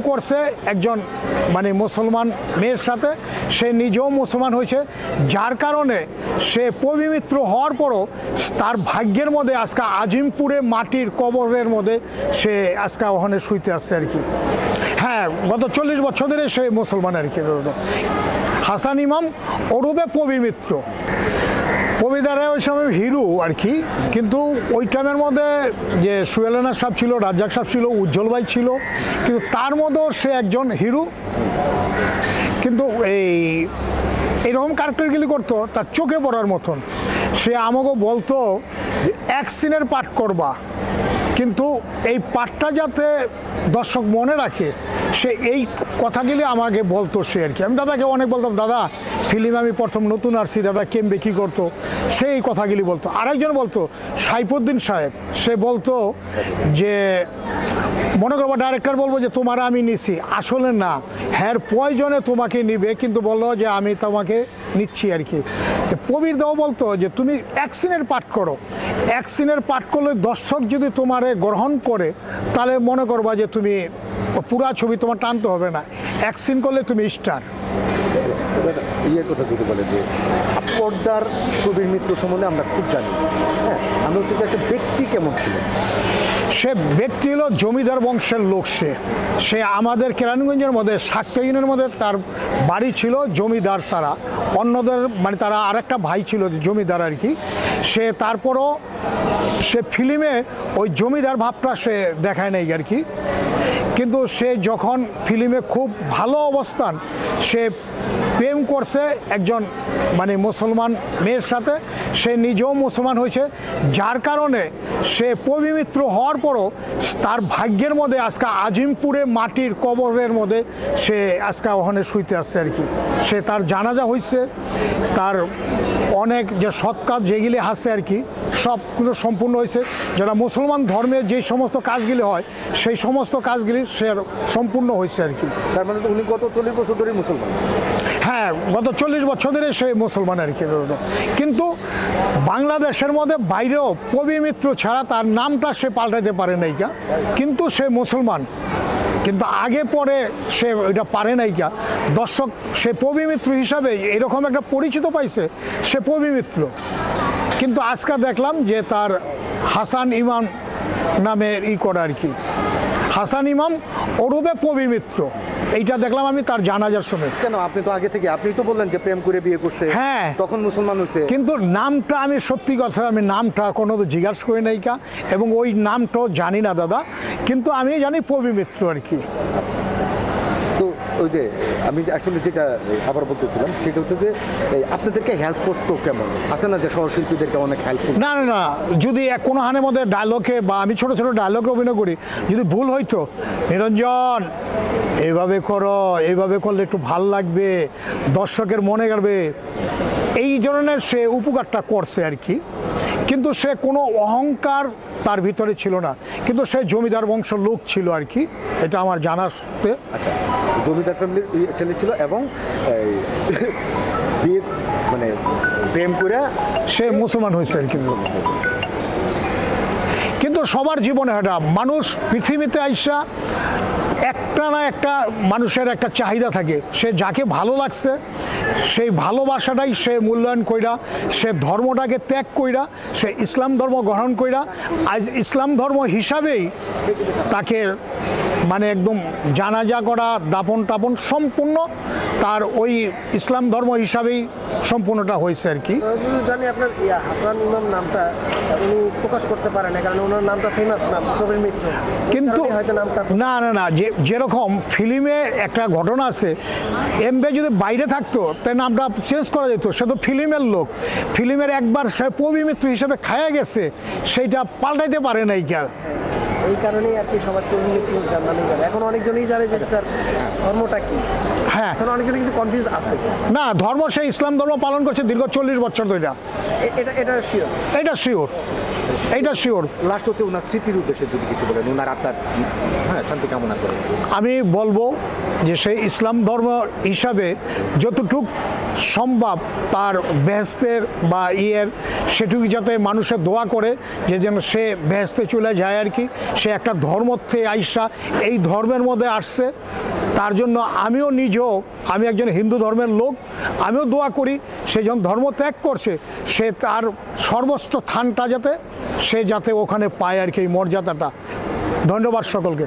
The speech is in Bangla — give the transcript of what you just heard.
করছে একজন মানে মুসলমান মেয়ের সাথে, সে নিজেও মুসলমান হয়েছে, যার কারণে সে পবিত্র হওয়ার পরও তার ভাগ্যের মধ্যে আজকে আজিমপুরে মাটির কবরের মধ্যে সে আজকে ওখানে শুইতে আসছে আর কি। হ্যাঁ, গত 40 বছর ধরে সে মুসলমান আর কি। হাসান ইমাম ওরূপে পবিত্র কবিতারা ওই সময় হিরো আর কি, কিন্তু ওই টাইমের মধ্যে যে সুয়েলানা সাহেব ছিল, রাজ্জাক সাহেব ছিল, উজ্জ্বল ভাই ছিল, কিন্তু তার মধ্যেও সে একজন হিরো। কিন্তু এইরকম ক্যারেক্টারগুলি করতো তার চোখে পড়ার মতন। সে আমাকে বলতো এক সিনের পাঠ করবা, কিন্তু এই পাঠটা যাতে দর্শক মনে রাখে সে এই কথাগুলি আমাকে বলতো সে আর কি। আমি দাদাকে অনেক বলতাম, দাদা ফিল্ম আমি প্রথম নতুন আসছি, দাদা কেমবে কী করতো, সে এই কথাগুলি বলতো। আরেকজন বলতো সাইফুদ্দিন সাহেব, সে বলতো যে মনে করবো ডাইরেক্টর বলবো যে তোমার আমি নিছি, আসলে না, হ্যার প্রয়োজনে তোমাকে নিবে, কিন্তু বললো যে আমি তোমাকে নিচ্ছি আর কি। কবির দাও বলতো যে তুমি এক সিনের পাঠ করো, এক সিনের পাঠ করলে দর্শক যদি তোমারে গ্রহণ করে তাহলে মনে করবা যে তুমি পুরা ছবি তোমার টানতে হবে না, এক সিন করলে তুমি স্টার। ইয়ের কথা যদি বলে যে পর্দার কবির মৃত্যু সম্বন্ধে আমরা খুব জানি, হ্যাঁ, আমরা হচ্ছে যে ব্যক্তি কেমন ছিল? সে ব্যক্তি হলো জমিদার বংশের লোক। সে আমাদের কেরানীগঞ্জের মধ্যে শাক্ত ইউনিয়নের মধ্যে তার বাড়ি ছিল, জমিদার তারা, অন্যদের মানে তারা আরেকটা ভাই ছিল জমিদার আর কি। সে তারপরও সে ফিল্মে ওই জমিদার ভাবটা সে দেখায় নাই আর কি, কিন্তু সে যখন ফিল্মে খুব ভালো অবস্থান, সে প্রেম করছে একজন মানে মুসলমান মেয়ের সাথে, সে নিজেও মুসলমান হয়েছে, যার কারণে সে পবিত্র হওয়ার পরও তার ভাগ্যের মধ্যে আজকে আজিমপুরে মাটির কবরের মধ্যে সে আজকে ওখানে শুইতে আসছে আর কি। সে তার জানাজা হয়েছে, তার অনেক যে সৎ কাজ যেগুলি আছে আর কি সবগুলো সম্পূর্ণ হয়েছে, যারা মুসলমান ধর্মের যে সমস্ত কাজগুলি হয় সেই সমস্ত কাজগুলি সে সম্পূর্ণ হয়েছে আর কি। তার মানে উনি গত 40 বছর ধরে মুসলমান? হ্যাঁ, গত 40 বছর ধরে সে মুসলমান আর কি। কিন্তু বাংলাদেশের মধ্যে বাইরেও পবিত্র ছাড়া তার নামটা সে পাল্টাতে পারে নাই কা, কিন্তু সে মুসলমান, কিন্তু আগে পরে সে এটা পারে নাই কা। দর্শক সে পবিত্র হিসাবে এরকম একটা পরিচিত পাইছে, সে পবিত্র। কিন্তু আজকে দেখলাম যে তার হাসান ইমাম নামে করে আর কি, হাসান ইমাম ওরূপে পবিত্র, এইটা দেখলাম আমি তার জানাজার সময়। কেন? আপনি তো আগে থেকে, আপনি তো বললেন যে প্রেম করে বিয়ে করছে, হ্যাঁ, তখন মুসলমান হয়েছে, কিন্তু নামটা আমি সত্যি কথা আমি নামটা কোনো জিজ্ঞাসা করি নাই কা, এবং ওই নামটাও জানি না দাদা, কিন্তু আমি জানি পবিত্র আর কি। তো ওই যে আমি আসলে যেটা আবার বলতেছিলাম সেটা হচ্ছে যে আপনাদেরকে হেল্প করতো কেমন? আছে না যে সহশিল্পীদেরকে অনেক হেল্প? না না না, যদি কোনো হানের মধ্যে ডায়লগে বা আমি ছোটো ছোটো ডায়লগে অভিনয় করি, যদি ভুল হইতো, নিরঞ্জন এইভাবে করো, এইভাবে করলে একটু ভাল লাগবে, দর্শকের মনে করবে, এই ধরনের সে উপকারটা করছে আর কি। কিন্তু সে কোনো অহংকার তার ভিতরে ছিল না, কিন্তু সে জমিদার বংশের লোক ছিল আর কি, এটা আমার জানাতে। আচ্ছা, জমিদার ফ্যামিলির ছেলে ছিল এবং বিয়ে মানে প্রেম করে সে মুসলমান হয়েছে আর কি। কিন্তু সবার জীবনে এটা মানুষ পৃথিবীতে আইসা একটা না একটা মানুষের একটা চাহিদা থাকে, সে যাকে ভালো লাগছে সেই ভালোবাসাটাই সে মূল্যায়ন কইরা, সে ধর্মটাকে ত্যাগ কইরা সে ইসলাম ধর্ম গ্রহণ কইরা আজ ইসলাম ধর্ম হিসাবেই তাকে মানে একদম জানাজা করা, দাপন টাপন সম্পূর্ণ তার ওই ইসলাম ধর্ম হিসাবেই সম্পূর্ণটা হয়েছে আর কি। জানি আপনার হাসান ইমাম নামটা উনি প্রকাশ করতে পারেন না, কারণ ওনার নামটা ফেমাস নাম, কবির মিত্র, কিন্তু হয়তো নামটা না না না, যেরকম ফিল্মে একটা ঘটনা আছে, এমবে যদি বাইরে থাকতো তাই নামটা চেঞ্জ করা যেত, সে তো ফিল্মের লোক, ফিল্মের একবার সে পবিত্র হিসেবে খায়া গেছে, সেইটা পাল্টাইতে পারে নাই কি আর। এই কারণেই আর কি সবার পবিত্র জানানো যাবে। এখন অনেকজনই জানে যে তার ধর্মটা কি, হ্যাঁ, এখন অনেকজনই কিন্তু কনফিউজ আছে। না, ধর্ম সে ইসলাম ধর্ম পালন করছে দীর্ঘ 40 বছর ধরে, এটা শিওর, এটা শিওর, এইটা শিওর। লাস্ট হচ্ছে ওনার স্মৃতির উদ্দেশ্যে যদি কিছু বলেন, ওনার আত্মার হ্যাঁ শান্তি কামনা করেন। আমি বলবো যে সেই ইসলাম ধর্ম হিসাবে যতটুক সম্ভব তার বেহেস্তের বা সেটুকু যাতে মানুষের দোয়া করে যে যেন সে বেহেস্তে চলে যায় আর কি। সে একটা ধর্ম থেকে আইসা এই ধর্মের মধ্যে আসছে, তার জন্য আমিও নিজেও, আমি একজন হিন্দু ধর্মের লোক, আমিও দোয়া করি সে যখন ধর্ম ত্যাগ করছে সে তার সর্বোচ্চ স্থানটা যাতে ওখানে পায় আর কি, এই মর্যাদাটা। ধন্যবাদ সকলকে।